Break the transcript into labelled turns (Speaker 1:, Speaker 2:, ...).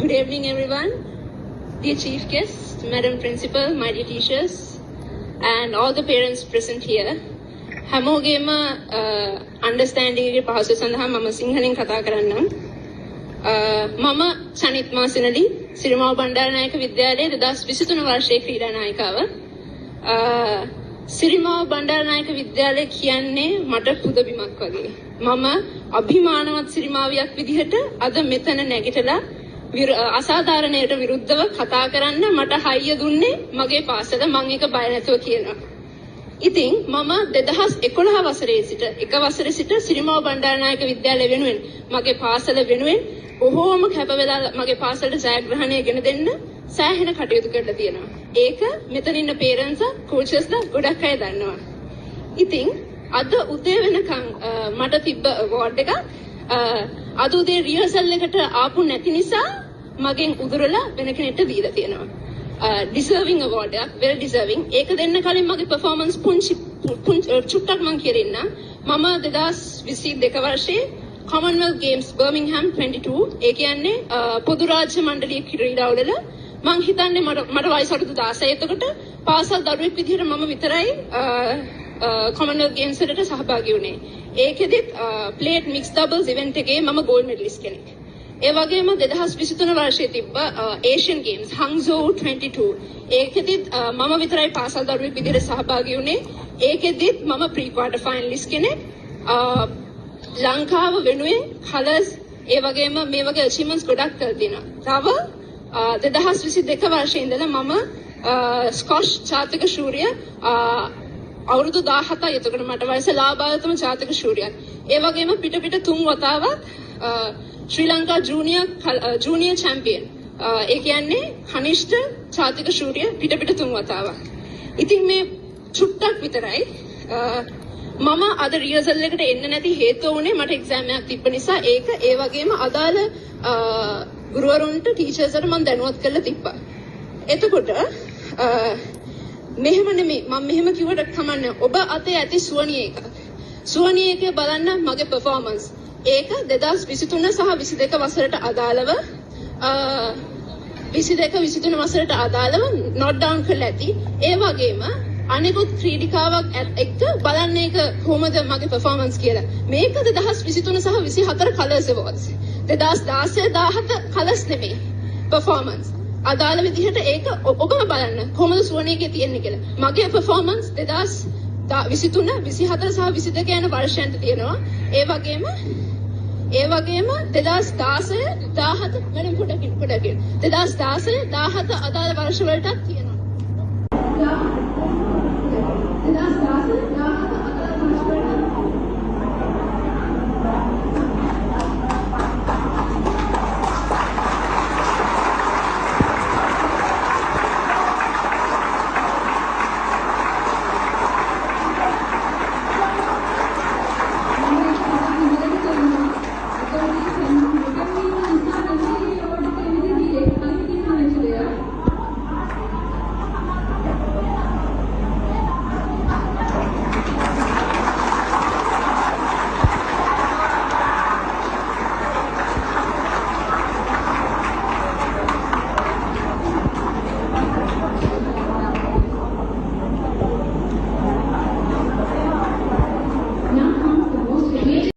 Speaker 1: Good evening, everyone. Dear Chief Guest, Madam Principal, my dear teachers, and all the parents present here. හැමෝගේම understanding එකේ පහසු සඳහා මම සිංහලෙන් කතා කරන්නම්. මම සනිත් මාසිනලි සිරිමාව බණ්ඩාරනායක විද්‍යාලයේ 2023 වර්ෂයේ ක්‍රීඩා නායිකාව. සිරිමාව බණ්ඩාරනායක විද්‍යාලය කියන්නේ මට පුදබිමක් වගේ. මම අභිමානවත් සිරිමාවියක් විදිහට අද මෙතන නැගිටලා අසාධාරණයට විරුද්ධව කතා කරන්න මට හයිය දුන්නේ මගේ පාසල. මම ඒක බය නැතුව කියනවා. ඉතින් මම 2011 වසරේ සිට එක වසරේ සිට සිරිමාව බණ්ඩාරනායක විද්‍යාලය වෙනුවෙන් මගේ පාසල වෙනුවෙන් බොහෝම කැප වෙලා මගේ පාසලට ජයග්‍රහණය ගෙන දෙන්න සෑහෙන කටයුතු කරලා තියෙනවා. ඒක මෙතන ඉන්න පේරන්ට්ස් කෝචස්ලා ගොඩක් අය දන්නවා. ඉතින් අද උදේ වෙනකන් මට තිබ්බ අවෝඩ් එක අද උදේ රිහර්සල් එකට ආපු නැති නිසා මගෙන් උදුරලා වෙන කෙනෙක්ට දීලා තියෙනවා. Deserving award එකක්, very deserving. ඒක දෙන්න කලින් මගේ performance චුට්ටක් මම කියන්න. මම 2022 වර්ෂයේ Commonwealth Games Birmingham 22 ඒ කියන්නේ පොදු රාජ්‍ය මණ්ඩලීය ක්‍රීඩාවල මම හිතන්නේ මට වයස අවුරුදු 16. එතකොට පාසල් දරුවෙක් විදිහට මම විතරයි Commonwealth Games වලට සහභාගී වුණේ. ඒකෙදිත් plate mixed doubles event එකේ මම gold medalist කෙනෙක්. ඒ වගේම 2023 වර්ෂයේ තිබ්බ Asian Games Hangzhou 22 ඒකෙදිත් මම විතරයි පාසල් දරුවෙක් විදිහට සහභාගී වුණේ. ඒකෙදිත් මම pre quarter finalist කෙනෙක්. ලංකාව වෙනුවෙන් කලර්ස් ඒ වගේම මේ වගේ achievements ගොඩක් කරලා තියෙනවා. තව 2022 වර්ෂයේ ඉඳලා මම ස්කොෂ් ජාතික ශූරිය අවුරුදු 17යි. එතකොට මට වයස ලාභායතම ජාතික ශූරියක්. ඒ වගේම පිට 3 වතාවක් ශ්‍රී ලංකා ජූනියර් චැම්පියන්. ඒ කියන්නේ කනිෂ්ඨ ජාතික ශූරිය පිට 3 වතාවක්. ඉතින් මේ චුට්ටක් විතරයි මම අද රිහර්සල් එකට එන්න නැති හේතුව උනේ මට එක්සෑම් එකක් තිබ්බ නිසා. ඒක ඒ වගේම අදාළ ගුරුවරුන්ට ටීචර්ස්ට මම දැනුවත් කරලා තිබ්බා. එතකොට මෙහෙම නෙමෙයි මම මෙහෙම කිව්වට කමන්නේ. ඔබ අතේ ඇති සුවනිය එකක්. සුවනිය එක බලන්න මගේ performance. ඒක 2023 සහ 22 වසරට අදාළව 22-23 වසරට අදාළව note down කරලා ඇති. ඒ වගේම අනිකුත් ක්‍රීඩිකාවක් එක්ක බලන්න ඒක කොහොමද මගේ performance කියලා. මේක 2023 සහ 24 colours awards. 2016-17 colours නෙමෙයි performance. අදාළ විදිහට ඒක ඔබම බලන්න කොහොමද සුවනීගේ තියෙන්නේ කියලා. මගේ performance 2023, 24 සහ 22 යන වර්ෂයන්ට තියෙනවා. ඒ වගේම 2016 17 මම පොඩකින් 2016 17 අදාළ වර්ෂ වලටත් තියෙනවා. 2016 17